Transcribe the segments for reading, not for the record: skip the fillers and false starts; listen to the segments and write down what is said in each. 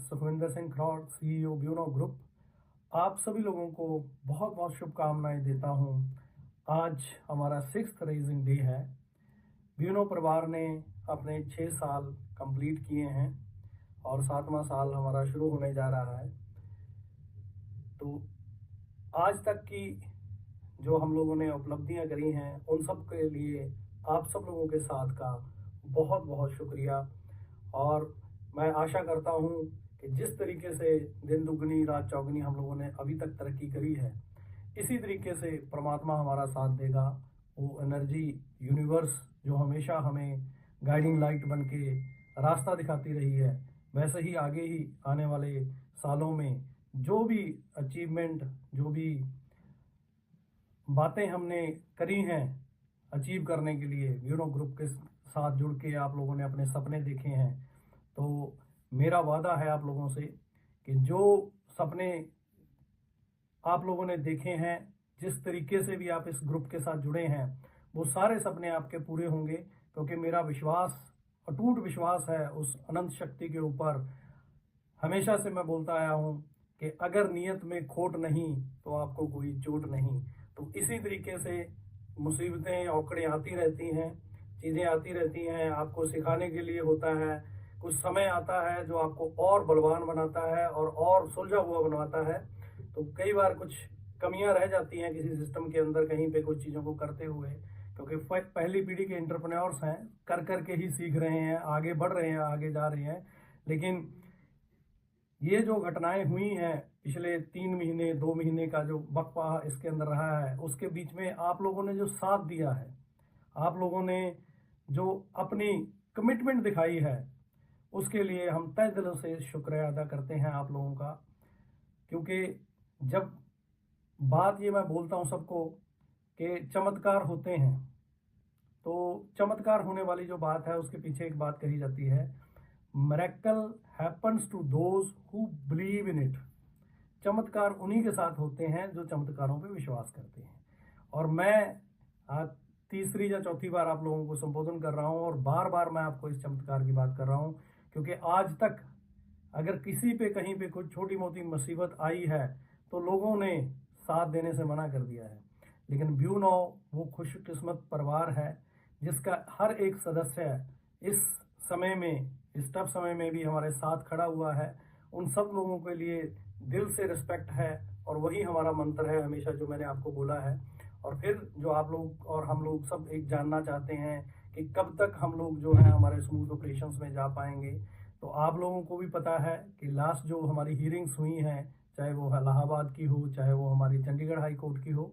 Sukhvinder Singh Kharaud, CEO Bueno group. आप सभी लोगों को बहुत बहुत शुभकामनाएं देता हूं। आज हमारा 6th रेजिंग डे है। ब्यूनो परिवार ने अपने 6 साल कंप्लीट किए हैं और 7वां साल हमारा शुरू होने जा रहा है। तो आज तक की जो हम लोगों ने उपलब्धियां करी हैं, उन सब के लिए आप सब लोगों के साथ का बहुत बहुत शुक्रिया। और मैं आशा करता हूं कि जिस तरीके से दिन दुगनी रात चौगनी हम लोगों ने अभी तक तरक्की करी है, इसी तरीके से परमात्मा हमारा साथ देगा। वो एनर्जी यूनिवर्स जो हमेशा हमें गाइडिंग लाइट बन के रास्ता दिखाती रही है, वैसे ही आगे ही आने वाले सालों में जो भी अचीवमेंट, जो भी बातें हमने करी हैं अचीव करने के लिए, ब्यूनो ग्रुप के साथ जुड़ के आप लोगों ने अपने सपने देखे हैं, तो मेरा वादा है आप लोगों से कि जो सपने आप लोगों ने देखे हैं, जिस तरीके से भी आप इस ग्रुप के साथ जुड़े हैं, वो सारे सपने आपके पूरे होंगे। क्योंकि मेरा विश्वास, अटूट विश्वास है उस अनंत शक्ति के ऊपर। हमेशा से मैं बोलता आया हूँ कि अगर नियत में खोट नहीं तो आपको कोई चोट नहीं। तो इसी तरीके से मुसीबतें औकड़ें आती रहती हैं, चीज़ें आती रहती हैं, आपको सिखाने के लिए होता है। कुछ समय आता है जो आपको और बलवान बनाता है और सुलझा हुआ बनवाता है। तो कई बार कुछ कमियां रह जाती हैं किसी सिस्टम के अंदर, कहीं पे कुछ चीज़ों को करते हुए, क्योंकि पहली पीढ़ी के एंटरप्रेन्योर्स हैं, कर कर के ही सीख रहे हैं, आगे बढ़ रहे हैं, आगे जा रहे हैं। लेकिन ये जो घटनाएं हुई हैं पिछले 3 महीने 2 महीने का जो वक्फा इसके अंदर रहा है, उसके बीच में आप लोगों ने जो साथ दिया है, आप लोगों ने जो अपनी कमिटमेंट दिखाई है, उसके लिए हम तहे दिल से शुक्रिया अदा करते हैं आप लोगों का। क्योंकि जब बात ये मैं बोलता हूँ सबको कि चमत्कार होते हैं, तो चमत्कार होने वाली जो बात है उसके पीछे एक बात कही जाती है, miracle happens to those who believe in it. चमत्कार उन्हीं के साथ होते हैं जो चमत्कारों पे विश्वास करते हैं। और मैं आज तीसरी या चौथी बार आप लोगों को संबोधन कर रहा हूं और बार बार मैं आपको इस चमत्कार की बात कर रहा हूं, क्योंकि आज तक अगर किसी पे कहीं पे कुछ छोटी मोटी मुसीबत आई है तो लोगों ने साथ देने से मना कर दिया है। लेकिन ब्यूनो वो खुशकिस्मत परिवार है जिसका हर एक सदस्य इस समय में, इस टफ समय में भी हमारे साथ खड़ा हुआ है। उन सब लोगों के लिए दिल से रिस्पेक्ट है और वही हमारा मंत्र है हमेशा, जो मैंने आपको बोला है। और फिर जो आप लोग और हम लोग सब एक जानना चाहते हैं कि कब तक हम लोग जो है हमारे स्मूथ ऑपरेशंस में जा पाएंगे। तो आप लोगों को भी पता है कि लास्ट जो हमारी हियरिंग्स हुई हैं, चाहे वो इलाहाबाद की हो, चाहे वो हमारी चंडीगढ़ हाई कोर्ट की हो,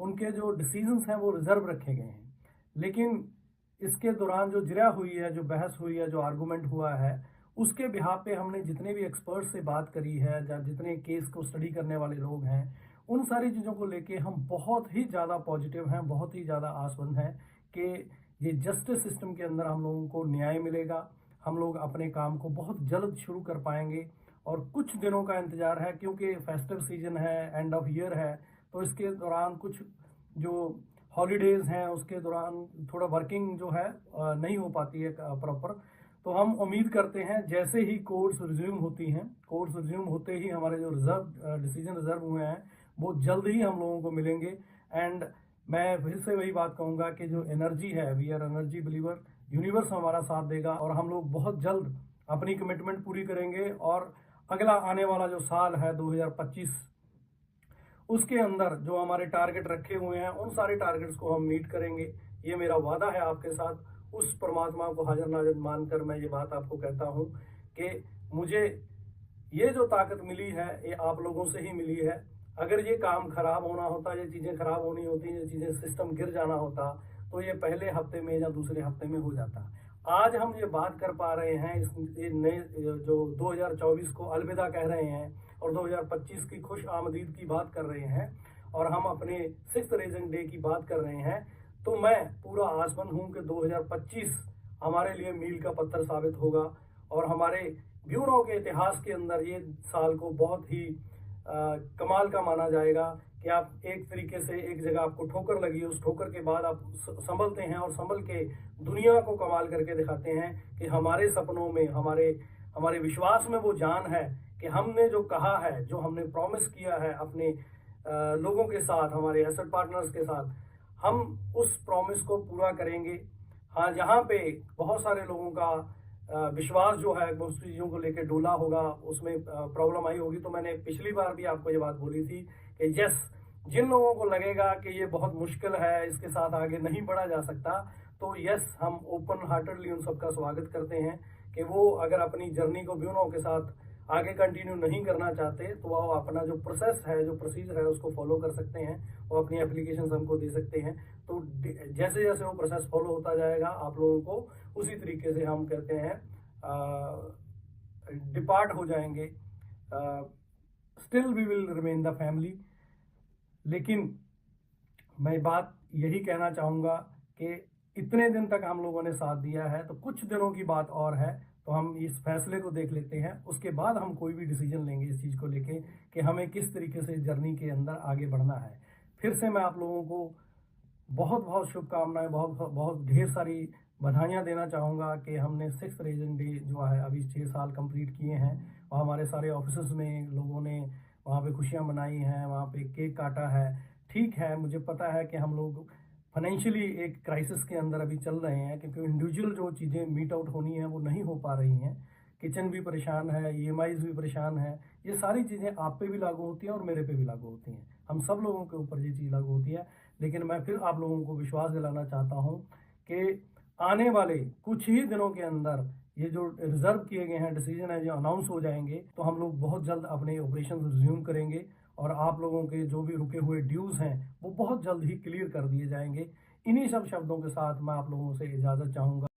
उनके जो डिसीजंस हैं वो रिजर्व रखे गए हैं। लेकिन इसके दौरान जो जिरह हुई है, जो बहस हुई है, जो आर्गूमेंट हुआ है, उसके बिहाफ पे हमने जितने भी एक्सपर्ट से बात करी है, या जितने केस को स्टडी करने वाले लोग हैं, उन सारी चीज़ों को लेके हम बहुत ही ज़्यादा पॉजिटिव हैं, बहुत ही ज़्यादा आशावादी हैं कि ये जस्टिस सिस्टम के अंदर हम लोगों को न्याय मिलेगा। हम लोग अपने काम को बहुत जल्द शुरू कर पाएंगे। और कुछ दिनों का इंतजार है, क्योंकि फेस्टिव सीजन है, एंड ऑफ ईयर है, तो इसके दौरान कुछ जो हॉलीडेज हैं उसके दौरान थोड़ा वर्किंग जो है नहीं हो पाती है प्रॉपर। तो हम उम्मीद करते हैं जैसे ही कोर्ट्स रिज्यूम होती हैं, कोर्ट्स रिज्यूम होते ही हमारे जो डिसीजन रिजर्व हुए हैं वो जल्द ही हम लोगों को मिलेंगे। एंड मैं फिर से वही बात कहूँगा कि जो एनर्जी है, we are energy believer, universe हमारा साथ देगा और हम लोग बहुत जल्द अपनी कमिटमेंट पूरी करेंगे। और अगला आने वाला जो साल है 2025, उसके अंदर जो हमारे टारगेट रखे हुए हैं, उन सारे टारगेट्स को हम मीट करेंगे। ये मेरा वादा है आपके साथ। उस परमात्मा को हाजिर नाजिर मानकर मैं ये बात आपको कहता हूँ कि मुझे ये जो ताकत मिली है ये आप लोगों से ही मिली है। अगर ये काम खराब होना होता, ये चीज़ें खराब होनी होती, ये चीज़ें सिस्टम गिर जाना होता, तो ये पहले हफ्ते में या दूसरे हफ्ते में हो जाता। आज हम ये बात कर पा रहे हैं, इस नए जो 2024 को अलविदा कह रहे हैं और 2025 की खुश आमदीद की बात कर रहे हैं, और हम अपने 6th रेजिंग डे की बात कर रहे हैं, तो मैं पूरा आसमंद हूं कि 2025 हमारे लिए मील का पत्थर साबित होगा। और हमारे ब्यूरो के इतिहास के अंदर ये साल को बहुत ही कमाल का माना जाएगा कि आप एक तरीके से, एक जगह आपको ठोकर लगी, उस ठोकर के बाद आप संभलते हैं और संभल के दुनिया को कमाल करके दिखाते हैं कि हमारे सपनों में, हमारे विश्वास में वो जान है कि हमने जो कहा है, जो हमने प्रॉमिस किया है अपने लोगों के साथ, हमारे एसेट पार्टनर्स के साथ, हम उस प्रॉमिस को पूरा करेंगे। हाँ, जहाँ पे बहुत सारे लोगों का विश्वास जो है बहुत सी चीज़ों को लेके डोला होगा, उसमें प्रॉब्लम आई होगी, तो मैंने पिछली बार भी आपको ये बात बोली थी कि यस, जिन लोगों को लगेगा कि ये बहुत मुश्किल है, इसके साथ आगे नहीं बढ़ा जा सकता, तो यस, हम ओपन हार्टेडली उन सबका स्वागत करते हैं कि वो अगर अपनी जर्नी को ब्यूनो के साथ आगे कंटिन्यू नहीं करना चाहते, तो वो अपना जो प्रोसेस है, जो प्रोसीजर है, उसको फॉलो कर सकते हैं। वो अपनी एप्लीकेशन हमको दे सकते हैं। तो जैसे जैसे वो प्रोसेस फॉलो होता जाएगा, आप लोगों को उसी तरीके से हम कहते हैं डिपार्ट हो जाएंगे। Still we will remain the family. लेकिन मैं बात यही कहना चाहूँगा कि इतने दिन तक हम लोगों ने साथ दिया है, तो कुछ दिनों की बात और है, तो हम इस फैसले को देख लेते हैं, उसके बाद हम कोई भी डिसीजन लेंगे इस चीज़ को लेके कि हमें किस तरीके से जर्नी के अंदर आगे बढ़ना है। फिर से मैं आप लोगों को बहुत बहुत शुभकामनाएं, बहुत बहुत ढेर सारी बधाइयाँ देना चाहूँगा कि हमने 6th रेजिडेंट डे जो है अभी 6 साल कंप्लीट किए हैं, और हमारे सारे ऑफिस में लोगों ने वहाँ पे खुशियाँ मनाई हैं, वहाँ पे केक काटा है। ठीक है, मुझे पता है कि हम लोग फाइनेंशियली एक क्राइसिस के अंदर अभी चल रहे हैं, क्योंकि इंडिविजुअल जो चीज़ें मीट आउट होनी है वो नहीं हो पा रही हैं। किचन भी परेशान है, ईएमआईज़ भी परेशान है। ये सारी चीज़ें आप पे भी लागू होती हैं और मेरे पे भी लागू होती हैं। हम सब लोगों के ऊपर ये चीज़ लागू होती है। लेकिन मैं फिर आप लोगों को विश्वास दिलाना चाहता हूँ कि आने वाले कुछ ही दिनों के अंदर ये जो रिजर्व किए गए हैं डिसीजन है, जो अनाउंस हो जाएंगे, तो हम लोग बहुत जल्द अपने ऑपरेशन रिज्यूम करेंगे, और आप लोगों के जो भी रुके हुए ड्यूज़ हैं वो बहुत जल्द ही क्लियर कर दिए जाएंगे। इन्हीं सब शब्दों के साथ मैं आप लोगों से इजाज़त चाहूँगा।